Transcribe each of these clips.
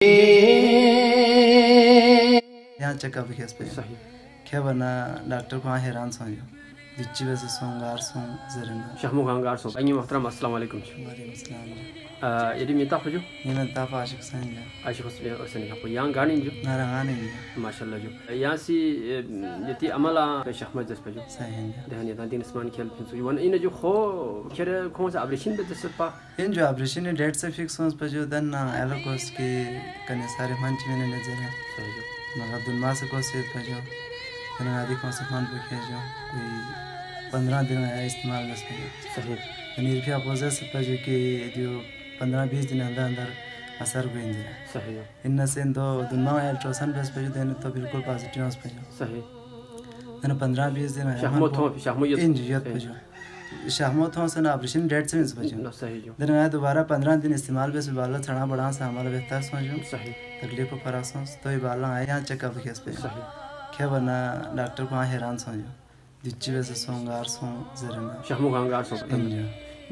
यहाँ checkup case पे क्या बना डॉक्टर को हैरान समझो जिच्ची वैसे सोंगार सों जरना शहमो गांगार सों अय्य मोहतरम अस्सलाम वालेकुम वालेकुम सलाम यदि मिता फजो ये मैं ताफ आशिक संजा आशिक हसनी हापो yang गानी जो नारंगाने माशाल्लाह जो यहाँ सी यति अमला शहमत जस फजो सही है दहनी दांती नस्मान खेल फिर सो वन इन जो खो खेरे कौन सा ऑपरेशन पे जस पा इन जो ऑपरेशन ने डेट से फिक्स होने पर जो दन ना एलोकोस के कने सारे मंच में नजर है सही जो मगर दुनिया से को से पर जो कने आदि कौन से मान पे खे जो कोई 15 दिन आया इस्तेमाल बस में सही निर्भय अपोजिट से पर जो कि जो 15-20 दिन अंदर असर हुए इंजरा सही इन से दो दुनिया में अल्ट्रासाउंड बस पर जो देने तो बिल्कुल पॉजिटिव है उस पर जो सही देने 15-20 दिन आया शहमत इंजरियत पर जो शहमत हो से ना ऑपरेशन डेट से मिस पर जो सही जो देने आया दोबारा 15 दिन इस्तेमाल बस बाला छड़ा बड़ा से हमारा बेहतर समझो सही तकलीफ को फराक समझ तो ये बाला आया यहाँ चेकअप केस पे सही क्या बना डॉक्टर को हैरान समझो जिच्ची वैसे सोंगार सों जरना शहमो गांगार सों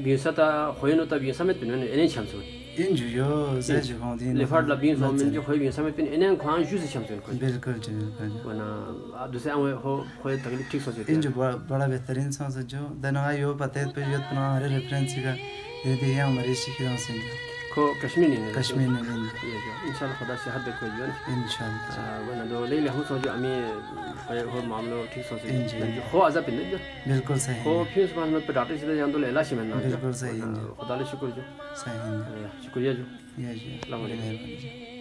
बियसा ता होयनो ता बियसा में पिन एने छमसो इंजु यो से जो कौन थी लेफार्ड ला बियसा में जो होय बियसा में पिन एने खान जूस छमसो को बिल्कुल जी बिल्कुल वना दूसरे हो होय तकलीफ ठीक सोचो इंजु बड़ा बेहतरीन समझ जो दना यो पता है पे यो अपना हरे रेफरेंस का ये यहाँ मरीज की खिलाफ से को कश्मीर ने ये जो इंशाल्लाह खुदा से हद को जो इंशाल्लाह वना दो ले हो सोचो अमी हो मामलो ठीक सोचो जो हो अजब पिन जो बिल्कुल सही हो फिर बाद में डॉक्टर से जान दो लेला शिमन बिल्कुल सही खुदा ले शुक्र जो सही शुक्रिया जो ये जी अस्सलाम वालेकुम।